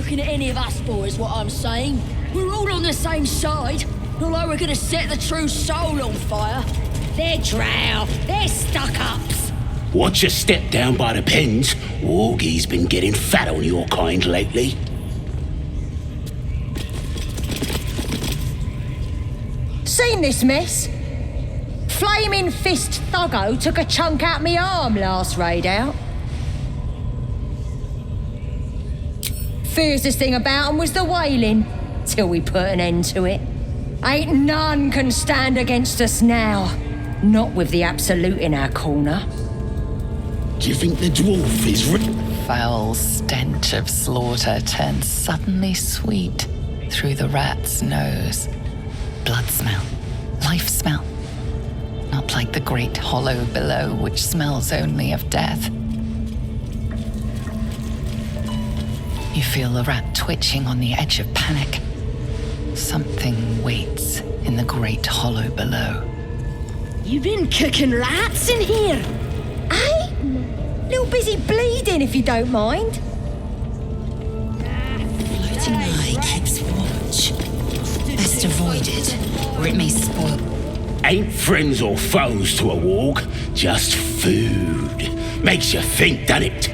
looking at any of us boys, what I'm saying. We're all on the same side. Not like we're gonna set the true soul on fire. They're drow. They're stuck-ups. Watch your step down by the pens. Wargie's been getting fat on your kind lately. Seen this mess? Flaming Fist Thuggo took a chunk out me arm last raid out. Fiercest thing about 'em was the wailing, till we put an end to it. Ain't none can stand against us now. Not with the Absolute in our corner. Do you think the dwarf is Foul stench of slaughter turned suddenly sweet through the rat's nose. Blood smell, life smell. Not like the great hollow below, which smells only of death. You feel the rat twitching on the edge of panic. Something waits in the great hollow below. You been cooking rats in here? Eh? Little busy bleeding, if you don't mind. Floating eye keeps watch. Best avoided, or it may spoil. Ain't friends or foes to a warg, just food. Makes you think, doesn't it?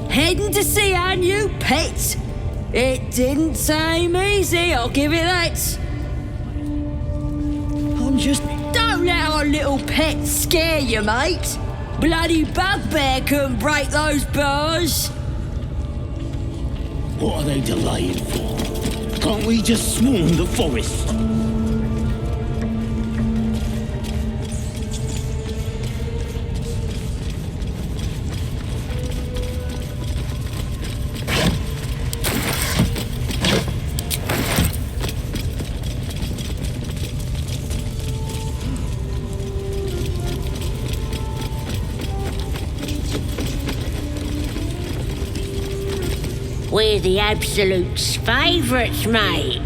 Heading to see our new pet. It didn't seem easy, I'll give it that. Don't let our little pet scare you, mate. Bloody bugbear couldn't break those bars. What are they delaying for? Can't we just swarm the forest? We're the Absolute's favourites, mate.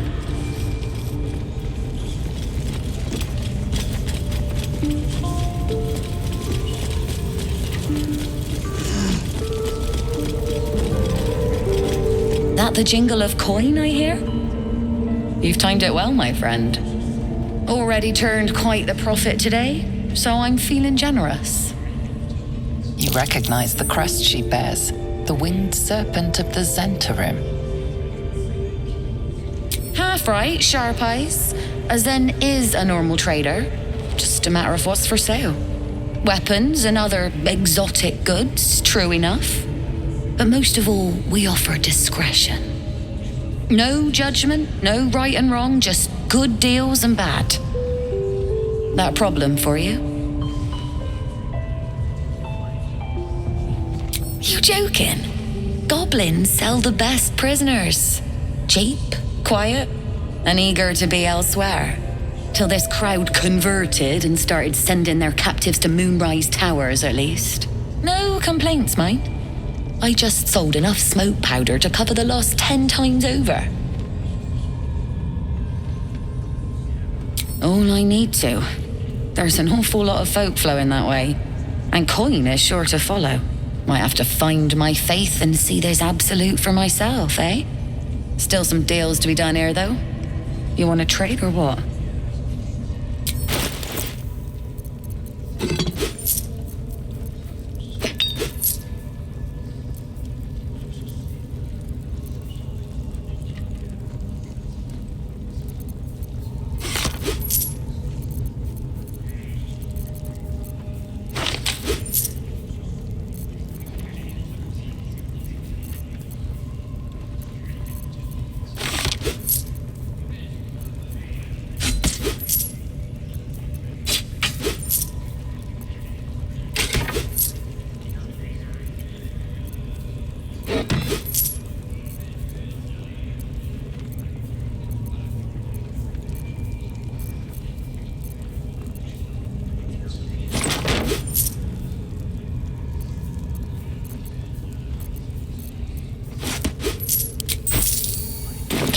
That the jingle of coin I hear? You've timed it well, my friend. Already turned quite the profit today, so I'm feeling generous. You recognize the crest she bears. The winged serpent of the Zentarim. Half right, sharp eyes. A Zen is a normal trader. Just a matter of what's for sale. Weapons and other exotic goods, true enough. But most of all, we offer discretion. No judgment, no right and wrong, just good deals and bad. That a problem for you? You joking? Goblins sell the best prisoners. Cheap, quiet, and eager to be elsewhere. Till this crowd converted and started sending their captives to Moonrise Towers, at least. No complaints, mind. I just sold enough smoke powder to cover the loss 10 times over. All I need to. There's an awful lot of folk flowing that way. And coin is sure to follow. Might have to find my faith and see this Absolute for myself, eh? Still some deals to be done here, though. You want to trade or what?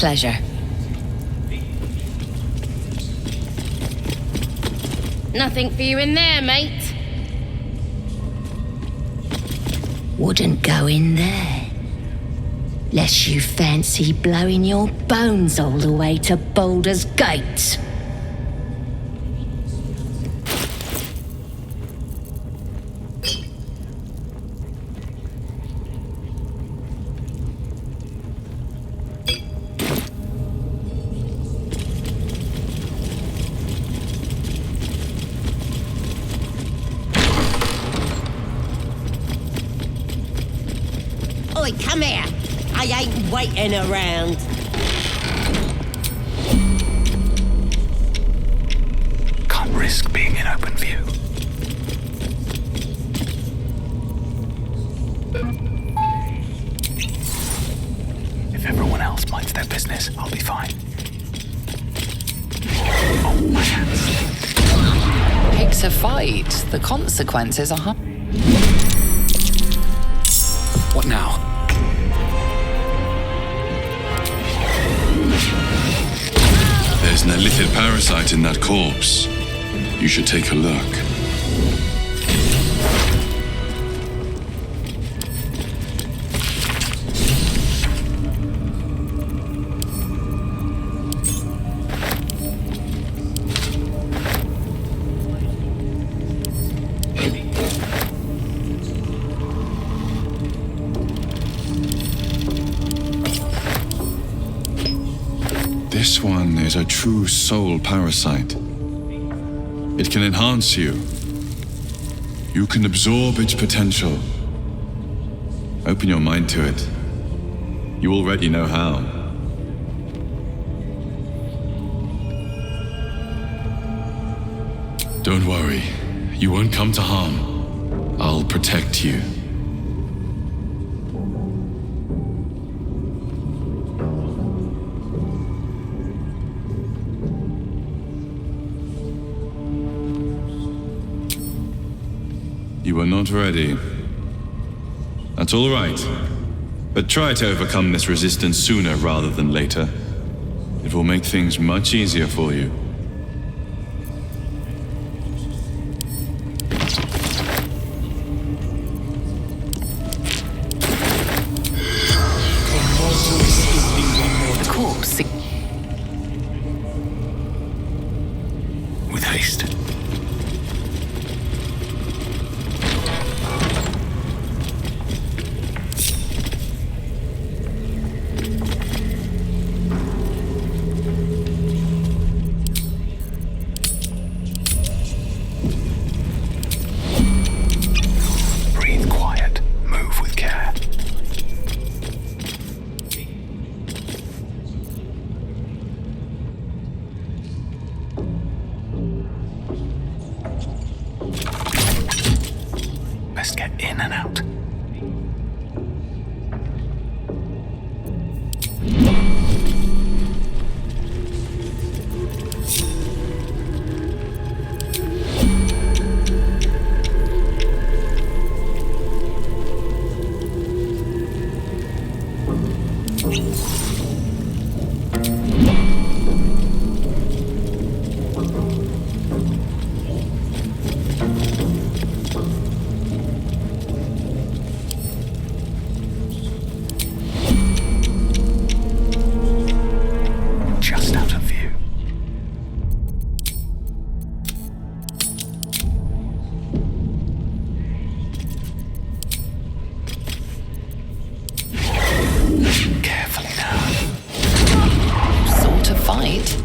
pleasure. Nothing for you in there, mate. Wouldn't go in there. Lest you fancy blowing your bones all the way to Baldur's Gate. Oi, come here. I ain't waiting around. Can't risk being in open view. If everyone else minds their business, I'll be fine. Oh, my hands. Pick a fight. The consequences are high. What now? There's an illithid parasite in that corpse. You should take a look. This one is a true soul parasite. It can enhance you. You can absorb its potential. Open your mind to it. You already know how. Don't worry. You won't come to harm. I'll protect you. You are not ready. That's all right. But try to overcome this resistance sooner rather than later. It will make things much easier for you. The corpse. With haste. Breathe quiet. Move with care. Best get in and out. Just out of view. Carefully now. Sort of fight.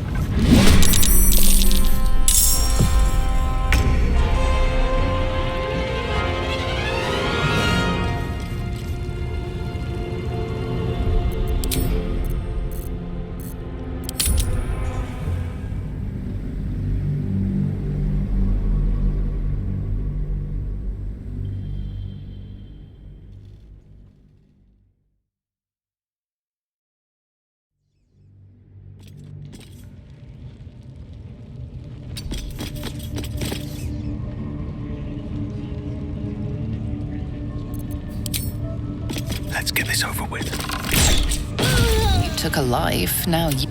Let's get this over with. took a life, now you...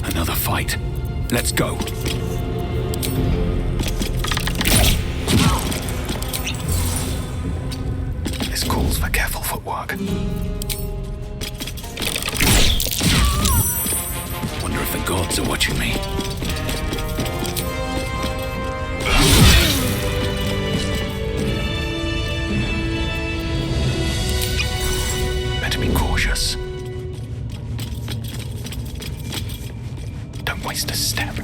Another fight. Let's go. This calls for careful footwork. Wonder if the gods are watching me. Better be cautious. Don't waste a step.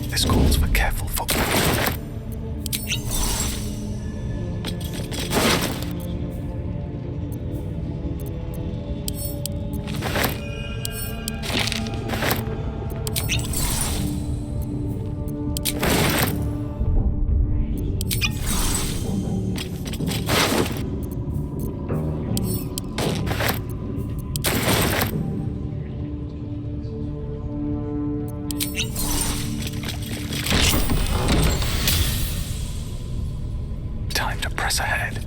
This calls for careful footwork. Time to press ahead.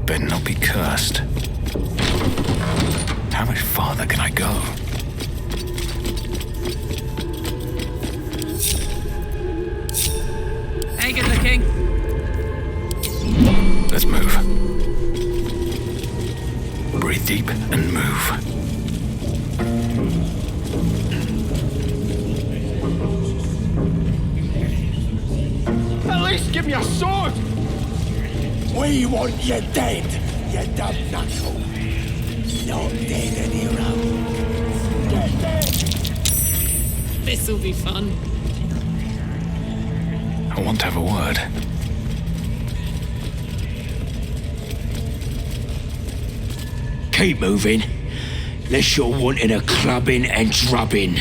Better not be cursed. How much farther can I go? Hey, good looking. Let's move. Breathe deep and move. At least give me a sword! We want you dead, you dumb knuckle. Not dead and hero. Get dead! This'll be fun. I want to have a word. Keep moving, unless you're wanting a clubbing and drubbing.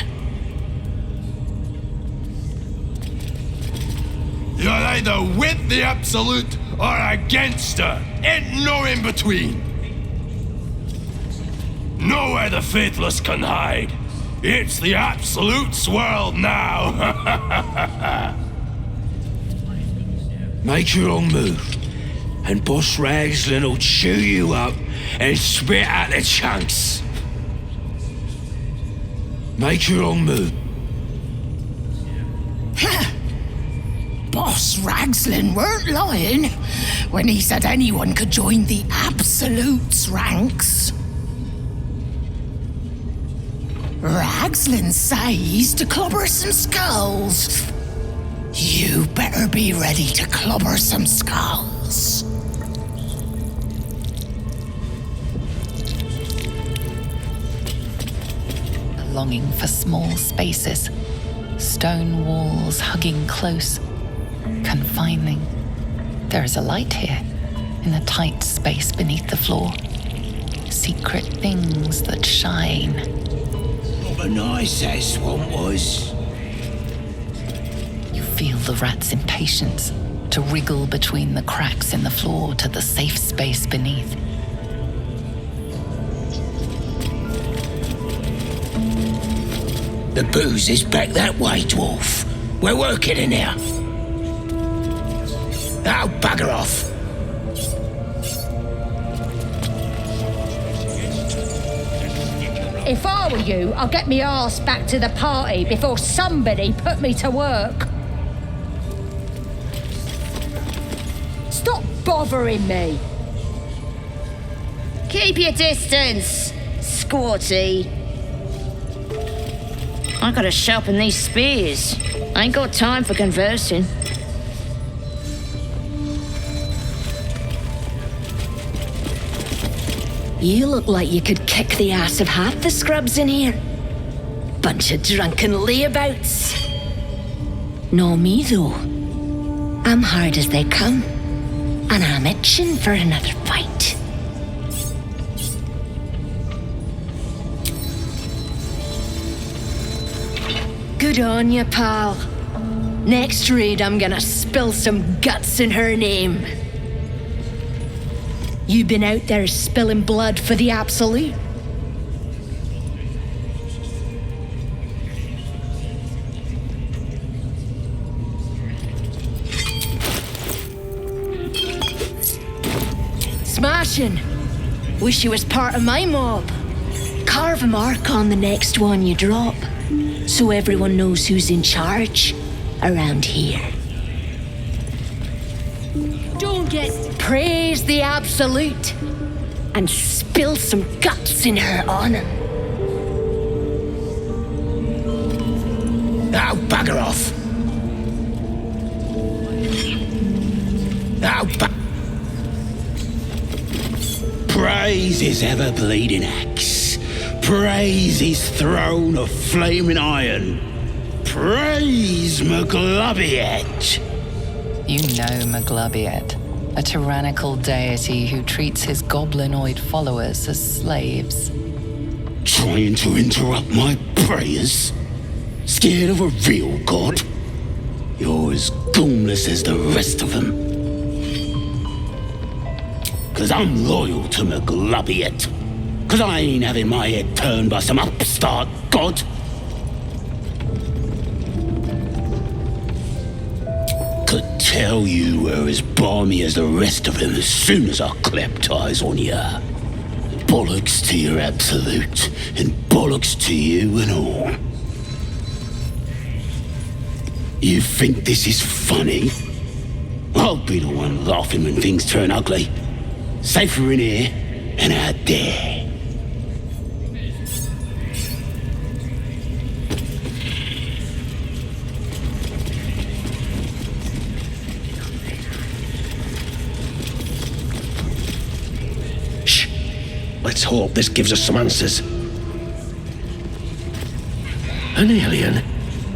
You're either with the Absolute or against her. Ain't no in between. Nowhere the faithless can hide. It's the Absolute's world now. Make your own move, and Boss Ragslin will chew you up and spit out the chunks. Make your own move. Boss Ragslin weren't lying when he said anyone could join the Absolute's ranks. Ragslin says to clobber some skulls. You better be ready to clobber some skulls. A longing for small spaces, stone walls hugging close, confining. There is a light here, in the tight space beneath the floor. Secret things that shine. What a nice that swamp was. You feel the rat's impatience to wriggle between the cracks in the floor to the safe space beneath. The booze is back that way, dwarf. We're working in here. Now bugger off. If I were you, I'd get me arse back to the party before somebody put me to work. Stop bothering me. Keep your distance, squatty. I gotta sharpen these spears. I ain't got time for conversing. You look like you could kick the ass of half the scrubs in here. Bunch of drunken layabouts. No me, though. I'm hard as they come, and I'm itching for another fight. Good on you, pal. Next raid, I'm gonna spill some guts in her name. You been out there spilling blood for the Absolute? Smashing. Wish you was part of my mob. Carve a mark on the next one you drop, so everyone knows who's in charge around here. Don't get... Praise the Absolute and spill some guts in her honor. Now bugger off. Now praise his ever-bleeding axe. Praise his throne of flaming iron. Praise Maglobiet. You know Maglobiet, a tyrannical deity who treats his goblinoid followers as slaves. Trying to interrupt my prayers? Scared of a real god? You're as goonless as the rest of them. 'Cause I'm loyal to Maglobiet. 'Cause I ain't having my head turned by some upstart god. Could tell you were as balmy as the rest of them as soon as I clapped eyes on you. Bollocks to your Absolute, and bollocks to you and all. You think this is funny? I'll be the one laughing when things turn ugly. Safer in here and out there. Let's hope this gives us some answers. An alien?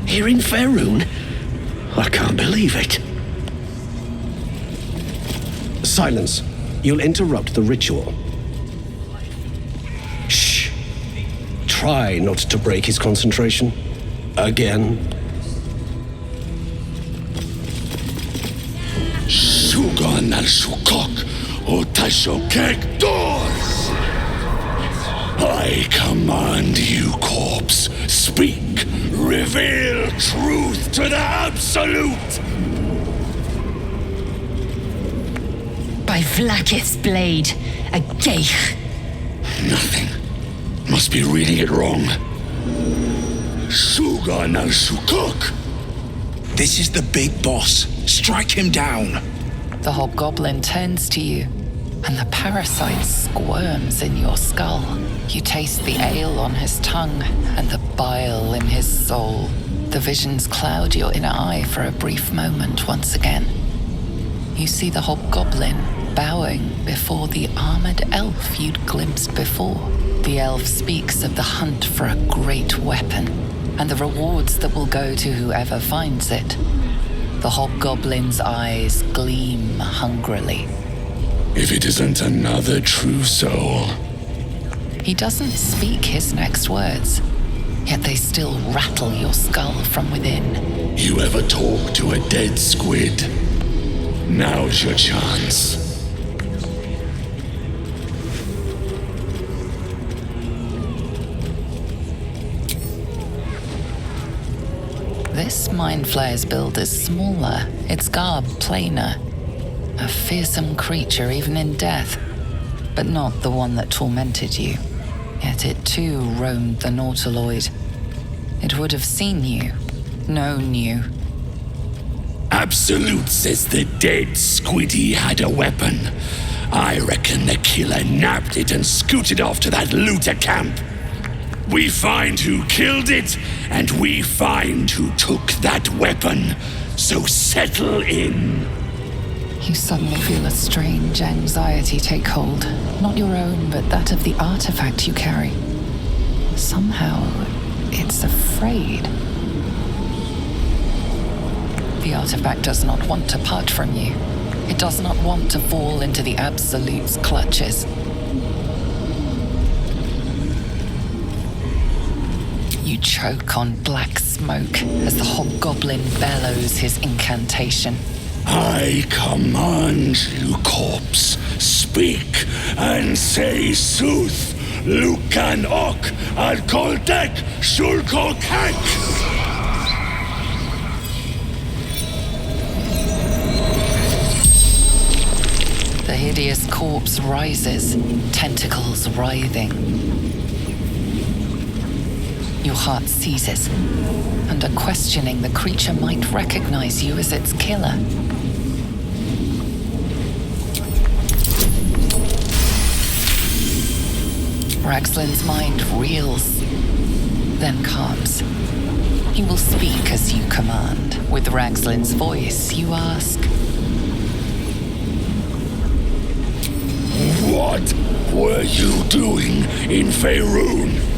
Here in Faerun? I can't believe it. Silence. You'll interrupt the ritual. Shh. Try not to break his concentration. Again. Sugan al Shukok, Otashokek doors! I command you, corpse. Speak. Reveal truth to the Absolute. By Vlaakith's blade, a geich. Nothing. Must be reading it wrong. Sugan al Shukok. This is the big boss. Strike him down. The hobgoblin turns to you, and the parasite squirms in your skull. You taste the ale on his tongue and the bile in his soul. The visions cloud your inner eye for a brief moment once again. You see the hobgoblin bowing before the armored elf you'd glimpsed before. The elf speaks of the hunt for a great weapon and the rewards that will go to whoever finds it. The hobgoblin's eyes gleam hungrily. If it isn't another true soul. He doesn't speak his next words, yet they still rattle your skull from within. You ever talk to a dead squid? Now's your chance. This mind flayer's build is smaller, its garb plainer. A fearsome creature even in death, but not the one that tormented you. Yet it too roamed the Nautiloid. It would have seen you, known you. Absolute says the dead Squiddy had a weapon. I reckon the killer nabbed it and scooted off to that looter camp. We find who killed it, and we find who took that weapon. So settle in. You suddenly feel a strange anxiety take hold. Not your own, but that of the artifact you carry. Somehow, it's afraid. The artifact does not want to part from you. It does not want to fall into the Absolute's clutches. You choke on black smoke as the hobgoblin bellows his incantation. I command you, corpse, speak and say sooth. Lucan ok al koldek shulkol kek. The hideous corpse rises, tentacles writhing. Your heart seizes. Under questioning, the creature might recognize you as its killer. Raxlin's mind reels, then calms. He will speak as you command. With Raxlin's voice, you ask, What were you doing in Faerun?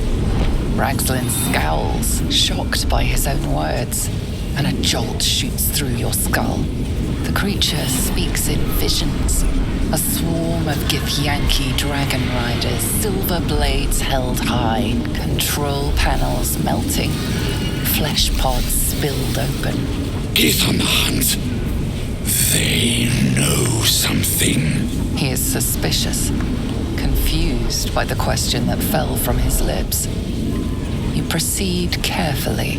Raxlin scowls, shocked by his own words, and a jolt shoots through your skull. The creature speaks in visions. A swarm of Githyanki dragon riders, silver blades held high, control panels melting, flesh pods spilled open. Githyanki, they know something. He is suspicious, confused by the question that fell from his lips. You proceed carefully.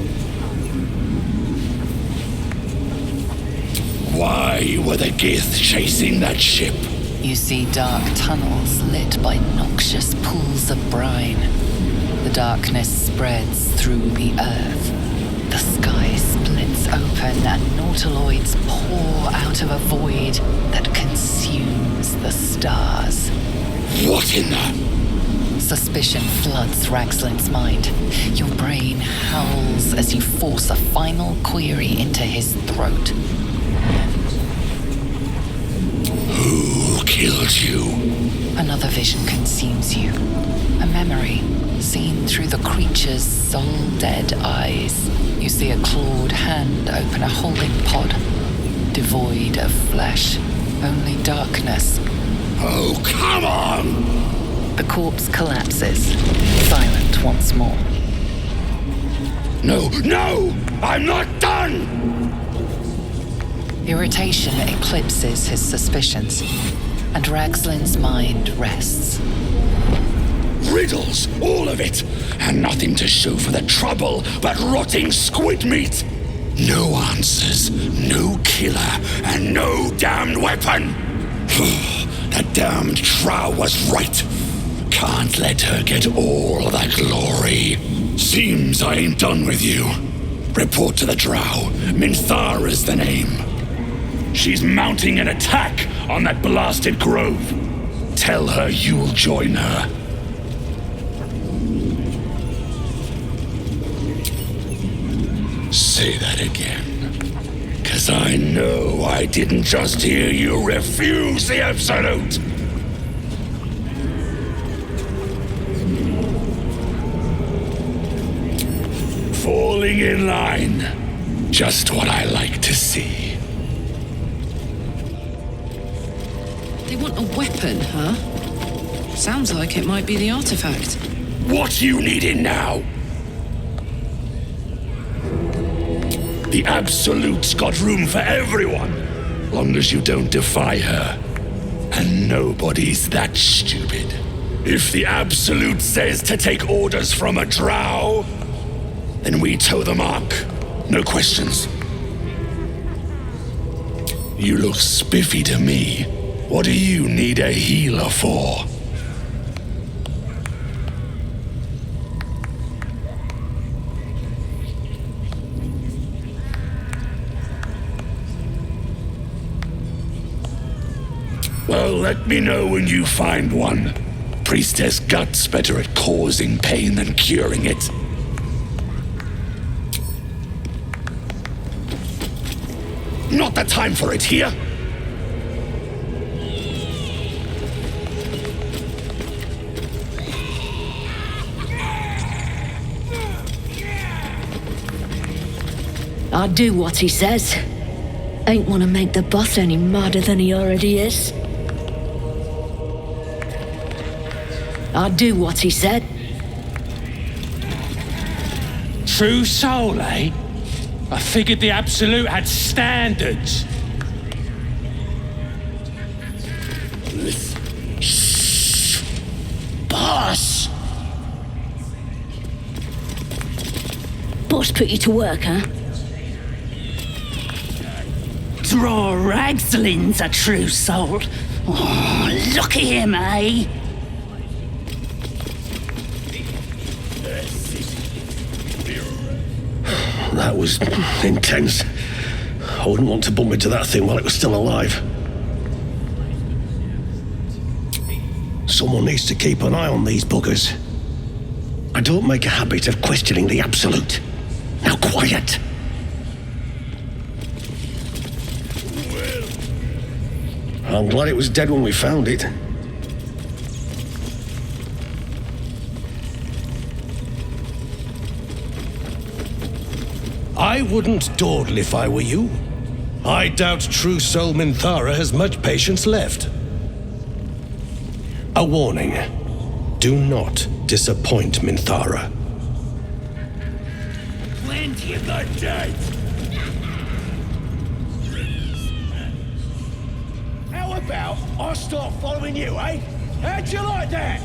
Why were the Gith chasing that ship? You see dark tunnels lit by noxious pools of brine. The darkness spreads through the earth. The sky splits open and nautiloids pour out of a void that consumes the stars. What in the... Suspicion floods Raxlin's mind. Your brain howls as you force a final query into his throat. Who killed you? Another vision consumes you. A memory, seen through the creature's soul-dead eyes. You see a clawed hand open a holding pod, devoid of flesh, only darkness. Oh, come on! The corpse collapses, silent once more. No, I'm not done! Irritation eclipses his suspicions, and Raxlin's mind rests. Riddles, all of it, and nothing to show for the trouble but rotting squid meat. No answers, no killer, and no damned weapon. That damned Trow was right. Can't let her get all that glory. Seems I ain't done with you. Report to the Drow. Minthara's the name. She's mounting an attack on that blasted grove. Tell her you'll join her. Say that again. 'Cause I know I didn't just hear you refuse the Absolute. Falling in line. Just what I like to see. They want a weapon, huh? Sounds like it might be the artifact. What you needing now? The Absolute's got room for everyone, long as you don't defy her. And nobody's that stupid. If the Absolute says to take orders from a Drow, then we toe the mark. No questions. You look spiffy to me. What do you need a healer for? Well, let me know when you find one. Priestess Gut's better at causing pain than curing it. Not the time for it here. I'll do what he says. Ain't want to make the boss any madder than he already is. I'll do what he said. True soul, eh? I figured the Absolute had standards. Shh! Boss! Boss put you to work, huh? Draw Ragslin's a true soul. Oh, look at him, eh? That was intense. I wouldn't want to bump into that thing while it was still alive. Someone needs to keep an eye on these buggers. I don't make a habit of questioning the Absolute. Now quiet! I'm glad it was dead when we found it. I wouldn't dawdle if I were you. I doubt true soul Minthara has much patience left. A warning. Do not disappoint Minthara. Plenty of that dead. How about I start following you, eh? How'd you like that?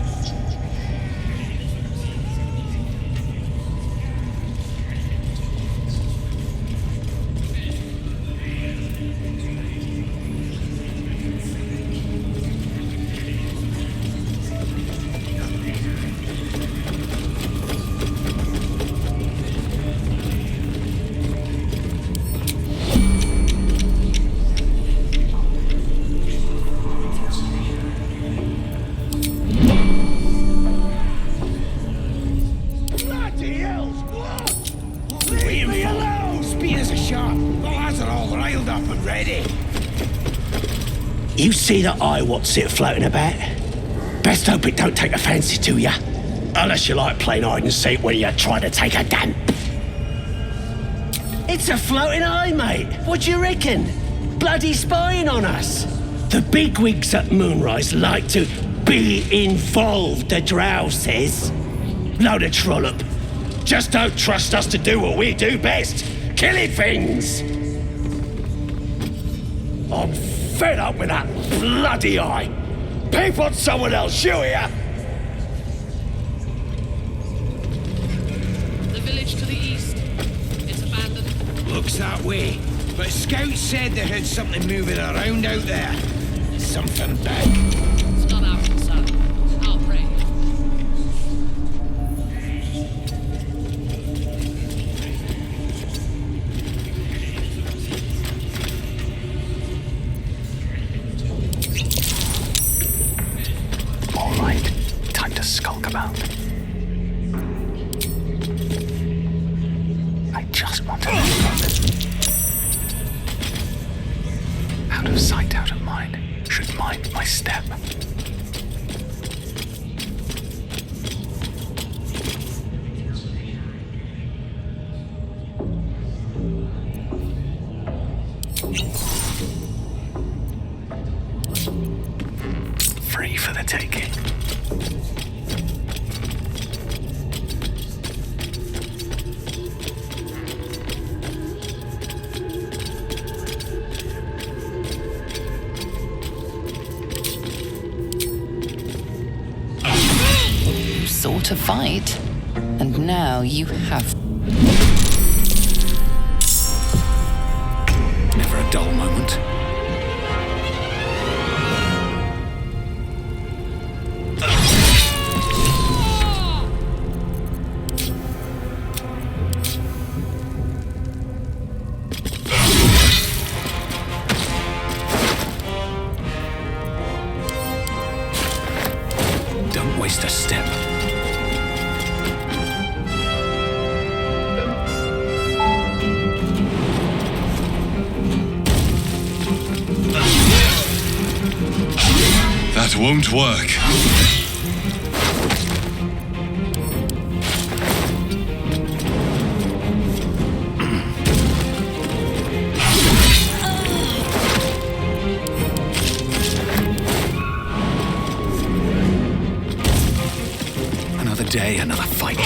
You see that eye what's it floating about? Best hope it don't take a fancy to you. Unless you like playing hide and seek when you try to take a damp. It's a floating eye, mate. What do you reckon? Bloody spying on us. The bigwigs at Moonrise like to be involved, the drow says. Load of trollop. Just don't trust us to do what we do best. Killing things. I'm fed up with that bloody eye. Peep on someone else, you hear? The village to the east. It's abandoned. Looks that way. But scouts said they heard something moving around out there. Something big. It's not our concern. I'll pray. All right, time to skulk about. I just want to out of sight, out of mind. Should mind my step. Free for the taking. To fight, and now you have. missed a step. That won't work. Another day, another fight.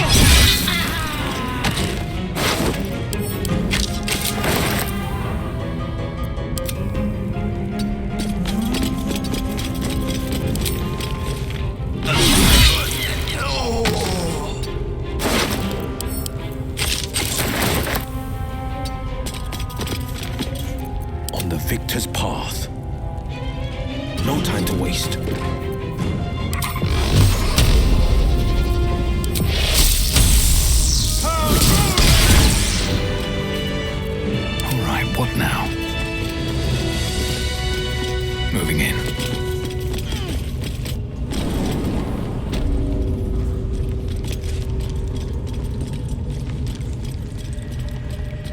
On the victor's path. No time to waste. All right, what now? Moving in.